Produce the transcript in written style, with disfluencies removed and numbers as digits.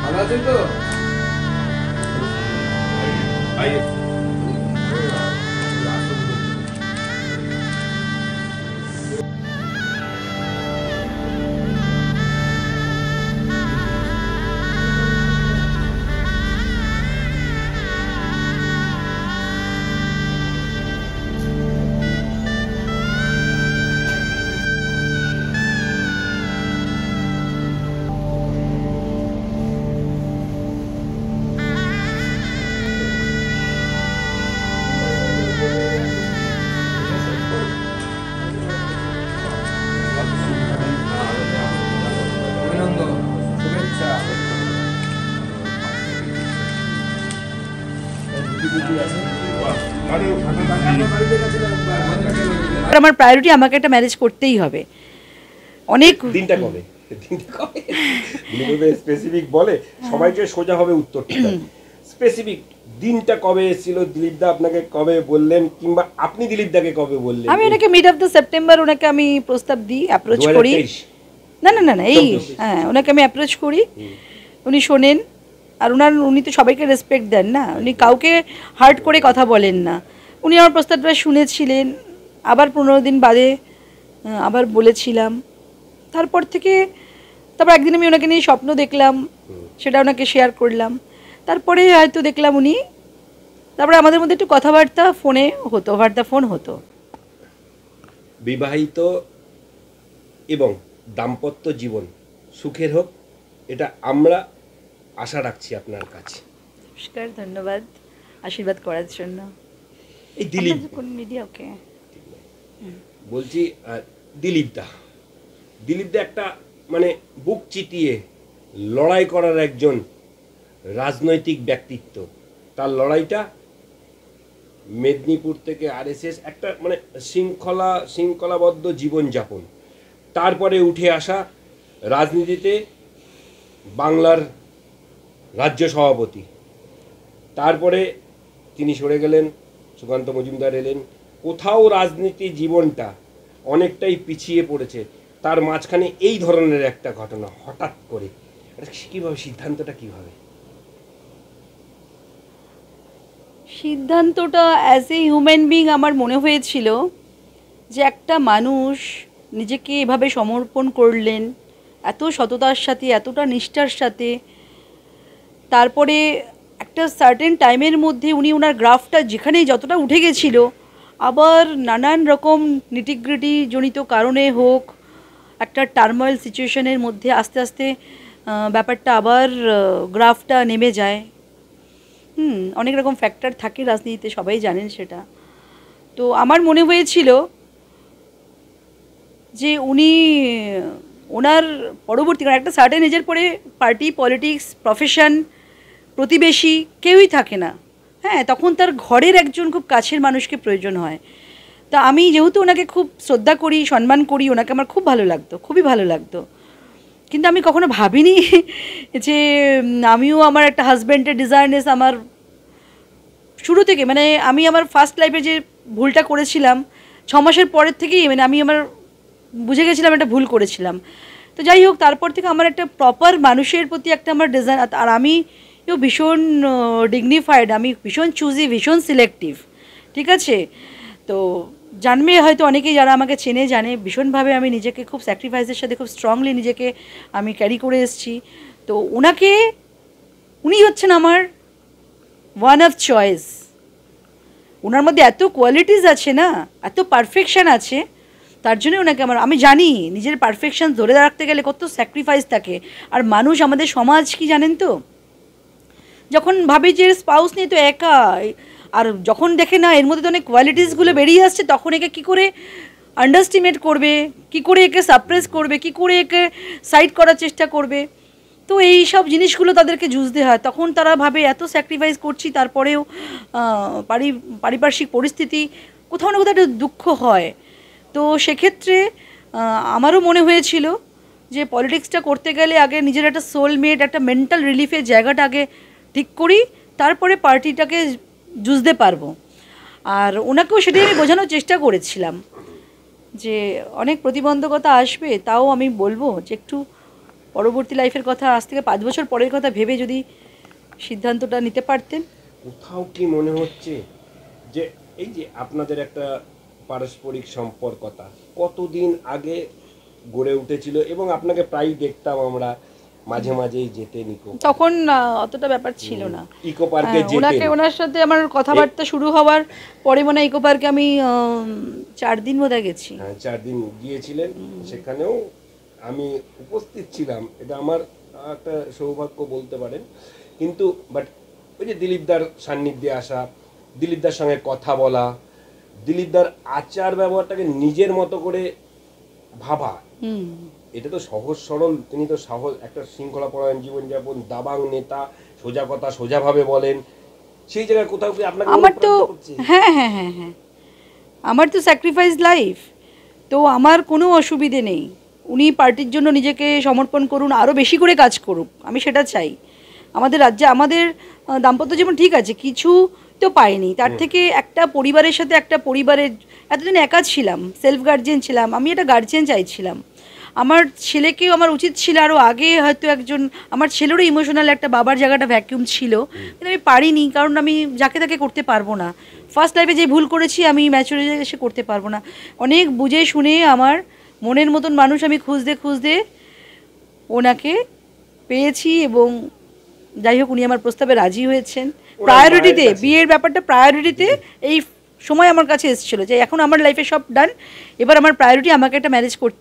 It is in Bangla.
ভালো আছেন তো? আমার প্রায়োরিটি আমাকে একটা ম্যারেজ করতেই হবে। অনেক দিনটা কবে স্পেসিফিক বলে সবাইকে সোজা হবে উত্তরটা। স্পেসিফিক দিনটা কবে ছিল? দিলীপ দা আপনাকে কবে বললেন, কিংবা আপনি দিলীপ দাকে কবে বললেন? আমি ওনাকে মিড অফ দ্য সেপ্টেম্বর ওনাকে আমি প্রস্তাব দিই, অ্যাপ্রোচ করি। না না না না এই হ্যাঁ, ওনাকে আমি অ্যাপ্রোচ করি, উনি শোনেন। আর উনি তো সবাইকে রেসপেক্ট দেন না, উনি কাউকে হার্ট করে কথা বলেন না। উনি আমার প্রস্তাবটা শুনেছিলেন, আবার 15 দিন বাদে আবার বলেছিলাম। তারপর একদিন আমি ওনাকে নিয়ে স্বপ্ন দেখলাম, সেটা ওনাকে শেয়ার করলাম। তারপরে হয়তো দেখলাম উনি, তারপরে আমাদের মধ্যে একটু কথাবার্তা ফোনে হতো, ফোন হতো। বিবাহিত এবং দাম্পত্য জীবন সুখের হোক, এটা আমরা আশা রাখছি আপনার কাছে। নমস্কার, ধন্যবাদ আশীর্বাদ করার জন্য। এই দিলীপ কোন মিডিয়া? ওকে বলছি, দিলীপ দা একটা মানে বুক চিতিয়ে লড়াই করার একজন রাজনৈতিক ব্যক্তিত্ব। তার লড়াইটা মেদিনীপুর থেকে আরএসএস, একটা মানে শৃঙ্খলাবদ্ধ জীবনযাপন, তারপরে উঠে আসা রাজনীতিতে বাংলার রাজ্য সভাপতি, তারপরে তিনি সরে গেলেন, সুকান্ত মজুমদার এলেন। কোথাও রাজনীতি জীবনটা অনেকটাই পিছিয়ে পড়েছে, তার মাঝখানে এই ধরনের একটা ঘটনা হঠাৎ করে, কীভাবে সিদ্ধান্তটা কীভাবে? সিদ্ধান্তটা অ্যাজ এ হিউম্যান বিং আমার মনে হয়েছিল যে একটা মানুষ নিজেকে এভাবে সমর্পণ করলেন এত সততার সাথে, এতটা নিষ্ঠার সাথে, তারপরে একটা সার্টেন টাইমের মধ্যে উনি ওনার গ্রাফটা যেখানেই যতটা উঠে গেছিল, আবার নানান রকম নিটিগ্রিটি জনিত কারণে হোক, একটা টার্ময়েল সিচুয়েশনের মধ্যে আস্তে আস্তে ব্যাপারটা আবার গ্রাফটা নেমে যায়। অনেক রকম ফ্যাক্টর থাকে রাজনীতিতে, সবাই জানেন সেটা। তো আমার মনে হয়েছিল যে উনি ওনার পরবর্তী একটা সার্টেন এজের পরে পার্টি, পলিটিক্স, প্রফেশন, প্রতিবেশী কেউই থাকে না। হ্যাঁ, তখন তার ঘরের একজন খুব কাছের মানুষকে প্রয়োজন হয়। তা আমি যেহেতু ওনাকে খুব শ্রদ্ধা করি, সম্মান করি, ওনাকে আমার খুব ভালো লাগতো, খুবই ভালো লাগতো। কিন্তু আমি কখনো ভাবিনি যে আমিও আমার একটা হাজব্যান্ডের ডিজায়ারনেস আমার শুরু থেকে, মানে আমি আমার ফার্স্ট লাইফে যে ভুলটা করেছিলাম 6 মাসের পরের থেকেই, মানে আমি আমার বুঝে গেছিলাম একটা ভুল করেছিলাম। তো যাই হোক, তারপর থেকে আমার একটা প্রপার মানুষের প্রতি একটা আমার ডিজাইন, আর আমিও ভীষণ ডিগনিফাইড, আমি ভীষণ চুজি, ভীষণ সিলেক্টিভ, ঠিক আছে। তো জানবে হয়তো অনেকেই যারা আমাকে চেনে জানে ভীষণভাবে আমি নিজেকে খুব স্যাক্রিফাইসের সাথে খুব স্ট্রংলি নিজেকে আমি ক্যারি করে এসেছি। তো উনি হচ্ছেন আমার ওয়ান অফ চয়েস। ওনার মধ্যে এত কোয়ালিটিস আছে না, এত পারফেকশান আছে, তার জন্য ওনাকে আমি জানি নিজের পারফেকশন ধরে রাখতে গেলে কত স্যাক্রিফাইস থাকে। আর মানুষ, আমাদের সমাজ কি জানেন তো, যখন ভাবে যে স্পাউস নিয়ে তো একা, আর যখন দেখে না এর মধ্যে তো অনেক কোয়ালিটিসগুলো বেরিয়ে আসছে, তখন একে কী করে আন্ডারস্টিমেট করবে, কি করে একে সাপ্রেস করবে, কি করে একে সাইড করার চেষ্টা করবে। তো এই সব জিনিসগুলো তাদেরকে জুঝতে হয়। তখন তারা ভাবে এত স্যাক্রিফাইস করছি, তারপরেও পারিপার্শ্বিক পরিস্থিতি কোথাও না কোথাও একটা দুঃখ হয়। তো সেক্ষেত্রে আমারও মনে হয়েছিল যে পলিটিক্সটা করতে গেলে আগে নিজের একটা সোলমেট, একটা মেন্টাল রিলিফের জায়গাটা আগে ঠিক করি, তারপরে পার্টিটাকে জুঝতে পারবো। আর ওনাকেও সেটাই আমি বোঝানোর চেষ্টা করেছিলাম যে অনেক প্রতিবন্ধকতা আসবে, তাও আমি বলবো যে একটু পরবর্তী লাইফের কথা, আজ থেকে 5 বছর পরের কথা ভেবে যদি সিদ্ধান্তটা নিতে পারতেন। কোথাও কি মনে হচ্ছে যে এই যে আপনাদের একটা পারস্পরিক সম্পর্কতা কতদিন আগে গড়ে উঠেছিল, এবং আপনাকে প্রায় দেখতাম আমরা, মাঝে মাঝেই যেতেন তখন অতটা ব্যাপার ছিল না। ইকো পার্কে ওনার সাথে আমার কথাবার্তা শুরু হওয়ার পরে মনে হয় ইকো পার্কে আমি 4 দিন বোধহয় গেছি। হ্যাঁ, 4 দিন গিয়েছিলেন, সেখানেও আমি উপস্থিত ছিলাম। এটা আমার একটা সৌভাগ্য বলতে পারেন। কিন্তু বাট ওই যে দিলীপদার সান্নিধ্যে আসা, দিলীপদার সঙ্গে কথা বলা, দিলীপদার আচার ব্যবহারটাকে নিজের মতো করে ভাবা, এটা তো সহজ সরল। তিনি তো একটা শৃঙ্খলাপরায়ণ জীবনযাপন, দাবাং নেতা, সোজা কথা সোজাভাবে বলেন। সেই জায়গায় কোথাও কি আপনাকে আমার তো হ্যাঁ আমার তো স্যাক্রিফাইস লাইফ, তো আমার কোনো অসুবিধে নেই। উনি পার্টির জন্য নিজেকে সমর্পণ করুন, আরও বেশি করে কাজ করুক, আমি সেটা চাই। আমাদের রাজ্যে আমাদের দাম্পত্য জীবন ঠিক আছে, কিছু তো পাইনি, তার থেকে একটা পরিবারের সাথে একটা পরিবারের, এতদিন একা ছিলাম, সেলফ গার্জিয়ান ছিলাম, আমি একটা গার্জিয়ান চাইছিলাম। আমার ছেলেকেও আমার উচিত ছিল আরও আগে হয়তো একজন, আমার ছেলেরও ইমোশনাল একটা বাবার জায়গাটা ভ্যাকিউম ছিল, কিন্তু আমি পারিনি, কারণ আমি যাকে তাকে করতে পারবো না। ফার্স্ট লাইফে যে ভুল করেছি আমি ম্যাচুরিটি এসে করতে পারবো না। অনেক বুঝে শুনে আমার মনের মতন মানুষ আমি খুঁজতে ওনাকে পেয়েছি, এবং যাই হোক উনি আমার প্রস্তাবে রাজি হয়েছেন। প্রায়োরিটিতে, বিয়ের ব্যাপারটা প্রায়োরিটিতে এই সময় আমার কাছে এসেছিলো যে এখন আমার লাইফে সব ডান, এবার আমার প্রায়োরিটি আমাকে একটা ম্যারেজ করতে